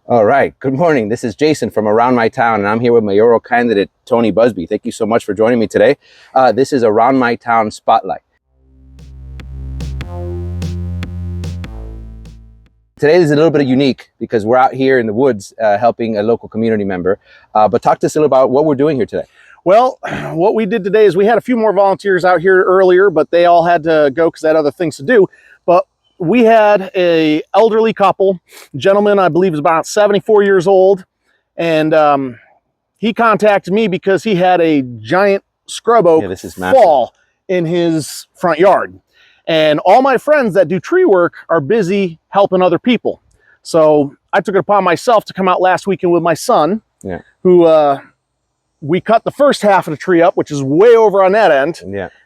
All right. Good morning. This is Jason from Around My Town, and I'm here with mayoral candidate Tony Busby. Thank you so much for joining me today. This is Around My Town Spotlight. Today is a little bit unique because we're out here in the woods helping a local community member. But talk to us a little about what we're doing here today. Well, what we did today is we had a few more volunteers out here earlier, but they all had to go because they had other things to do. But we had a elderly couple, gentleman, I believe is about 74 years old. And he contacted me because he had a giant scrub oak fall in his front yard. And all my friends that do tree work are busy helping other people. So I took it upon myself to come out last weekend with my son, who we cut the first half of the tree up, which is way over on that end.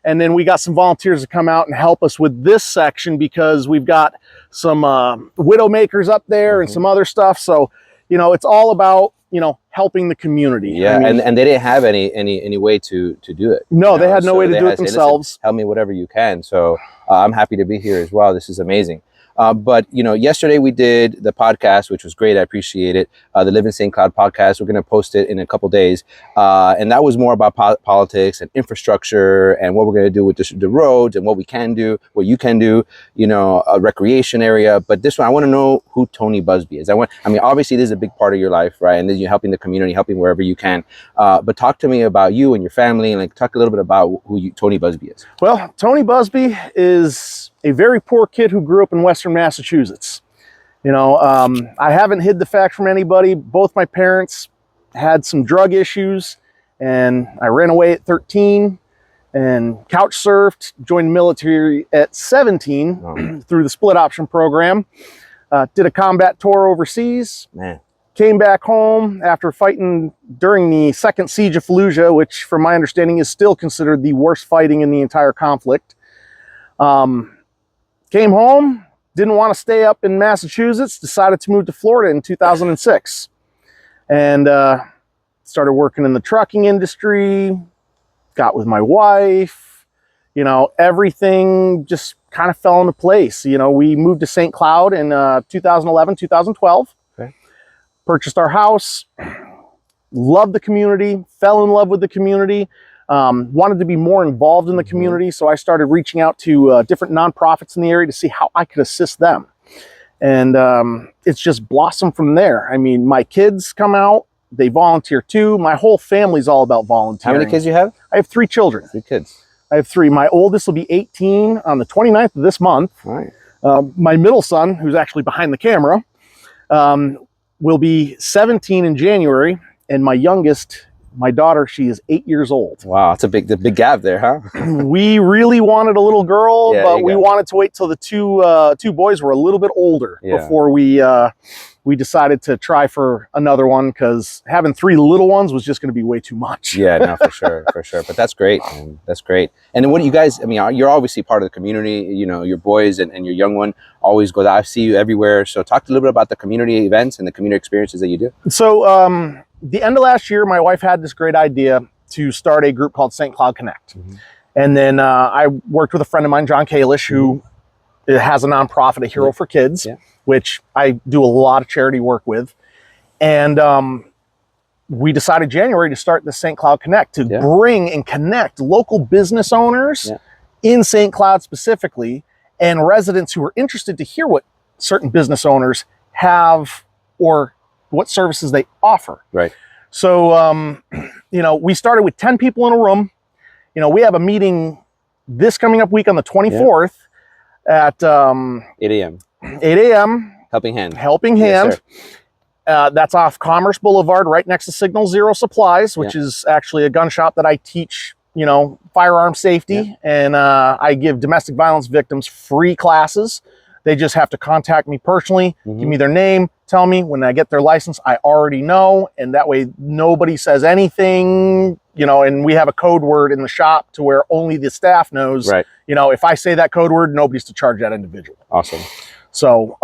And then we got some volunteers to come out and help us with this section because we've got some widow makers up there and some other stuff. So, you know, it's all about, you know, helping the community. Yeah, I mean, and they didn't have any way to do it. No, they had no way to do it themselves. Help me whatever you can. So I'm happy to be here as well. This is amazing. But, you know, yesterday we did the podcast, which was great. I appreciate it. The Live in St. Cloud podcast. We're going to post it in a couple days. And that was more about politics and infrastructure and what we're going to do with the roads and what we can do, what you can do, you know, a recreation area. But this one, I want to know who Tony Busby is. I mean, obviously, this is a big part of your life, right? And then you're helping the community, helping wherever you can. But talk to me about you and your family and like talk a little bit about who Tony Busby is. Well, Tony Busby is a very poor kid who grew up in Western Massachusetts. You know, I haven't hid the fact from anybody. Both my parents had some drug issues, and I ran away at 13 and couch surfed, joined the military at 17 through the split option program. Did a combat tour overseas. Came back home after fighting during the second siege of Fallujah, which from my understanding is still considered the worst fighting in the entire conflict. Came home, didn't want to stay up in Massachusetts, decided to move to Florida in 2006. And started working in the trucking industry, got with my wife, you know, everything just kind of fell into place. You know, we moved to St. Cloud in 2011, 2012, purchased our house, loved the community, fell in love with the community. Wanted to be more involved in the community, so I started reaching out to different nonprofits in the area to see how I could assist them. And it's just blossomed from there. I mean, my kids come out, they volunteer too. My whole family's all about volunteering. How many kids do you have? I have 3 children. 3 kids. I have 3. My oldest will be 18 on the 29th of this month. My middle son, who's actually behind the camera, will be 17 in January, and my youngest, my daughter, she is 8 years old. Wow, it's the big gap there, huh? We really wanted a little girl, but we wanted to wait till the two boys were a little bit older before we decided to try for another one, because having 3 little ones was just going to be way too much. Yeah, no, for sure, for sure. But that's great, man. That's great. And then what do you guys, I mean, you're obviously part of the community, you know, your boys and your young one always goes out. I see you everywhere. So talk a little bit about the community events and the community experiences that you do. So, the end of last year, my wife had this great idea to start a group called St. Cloud Connect. And then I worked with a friend of mine, John Kalish, who has a nonprofit, A Hero for Kids, which I do a lot of charity work with. And we decided January to start the St. Cloud Connect to bring and connect local business owners in St. Cloud specifically, and residents who are interested to hear what certain business owners have or what services they offer. So, you know, we started with 10 people in a room. You know, we have a meeting this coming up week on the 24th at 8 a.m. 8 a.m. Helping Hand. Helping Hand. That's off Commerce Boulevard, right next to Signal Zero Supplies, which is actually a gun shop that I teach, you know, firearm safety. And I give domestic violence victims free classes. They just have to contact me personally, give me their name, tell me. When I get their license, I already know, and that way nobody says anything, you know, and we have a code word in the shop to where only the staff knows, you know, if I say that code word, nobody's to charge that individual. Awesome. So,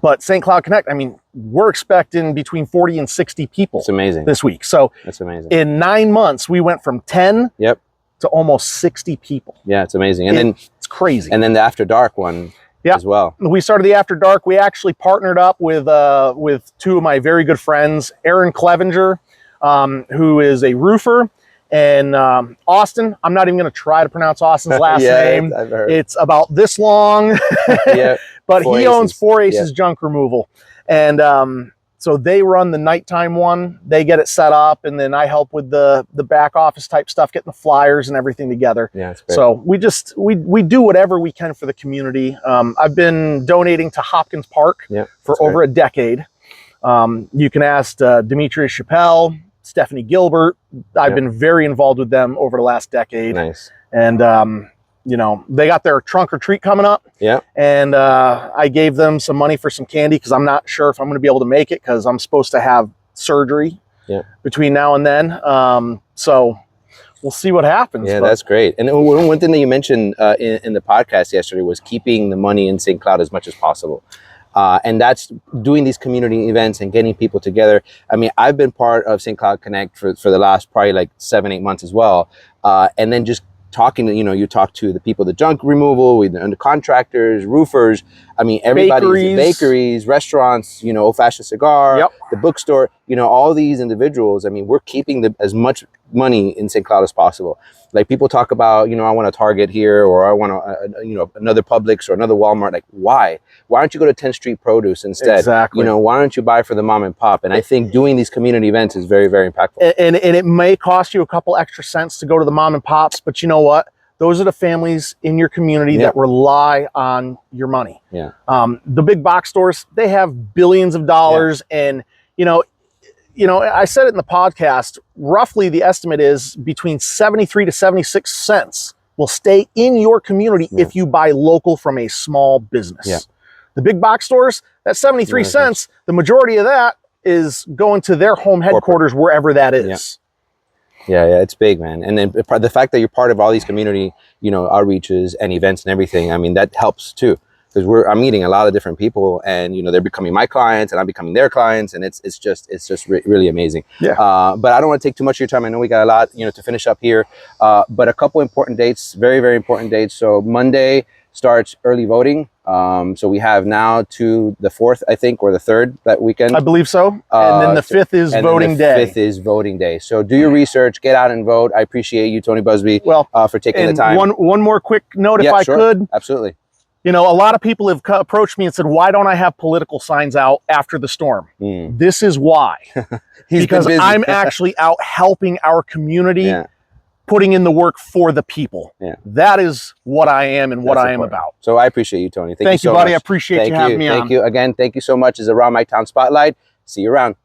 but St. Cloud Connect, I mean, we're expecting between 40 and 60 people. It's amazing. This week. So that's amazing. In 9 months, we went from 10 to almost 60 people. Yeah, it's amazing. And then it's crazy. And then the After Dark one Yeah. as well. We started the After Dark. We actually partnered up with two of my very good friends, Aaron Clevenger, who is a roofer, and Austin. I'm not even going to try to pronounce Austin's last name. I've heard. It's about this long, Yeah, but he owns 4 Aces Yeah. Junk Removal, and so they run the nighttime one. They get it set up, and then I help with the back office type stuff, getting the flyers and everything together. Yeah, it's great. So we do whatever we can for the community. I've been donating to Hopkins Park for over a decade. You can ask Demetrius Chappelle, Stephanie Gilbert. I've been very involved with them over the last decade. Nice. And you know, they got their trunk or treat coming up. Yeah. And I gave them some money for some candy because I'm not sure if I'm going to be able to make it because I'm supposed to have surgery between now and then. So we'll see what happens. Yeah, that's great. And one thing that you mentioned in the podcast yesterday was keeping the money in St. Cloud as much as possible. And that's doing these community events and getting people together. I mean, I've been part of St. Cloud Connect for the last probably like 7-8 months as well. And then just talking to, you talk to the people, the junk removal, and the contractors, roofers. I mean, everybody's bakeries, restaurants, Old Fashioned Cigar, the bookstore, all these individuals. I mean, we're keeping as much money in St. Cloud as possible. Like people talk about, I want a Target here, or I want another Publix or another Walmart. Like, why? Why don't you go to 10th Street Produce instead? Exactly. Why don't you buy for the mom and pop? And I think doing these community events is very, very impactful. And it may cost you a couple extra cents to go to the mom and pops, but you know what? Those are the families in your community that rely on your money. Yeah. The big box stores, they have billions of dollars, and I said it in the podcast, roughly the estimate is between 73 to 76 cents will stay in your community if you buy local from a small business. Yeah. The big box stores, that 73 cents, the majority of that is going to their home headquarters, wherever that is. Yeah, it's big, man. And then the fact that you're part of all these community, outreaches and events and everything, I mean, that helps too. Because I'm meeting a lot of different people, and they're becoming my clients, and I'm becoming their clients, and it's just really amazing. Yeah. But I don't want to take too much of your time. I know we got a lot, to finish up here. But a couple important dates, very, very important dates. So Monday starts early voting. So we have now to the 4th, I think, or the 3rd that weekend. I believe so. And then the 5th is voting day. The 5th is voting day. So do your research, get out and vote. I appreciate you, Tony Busby, for taking the time. One more quick note, if I could. Absolutely. A lot of people have approached me and said, why don't I have political signs out after the storm? This is why. Because I'm actually out helping our community, putting in the work for the people. Yeah. That is what I am and what I am about. So I appreciate you, Tony. Thank you, buddy. I appreciate you having me on. Thank you. Again, thank you so much. This is a Around My Town Spotlight. See you around.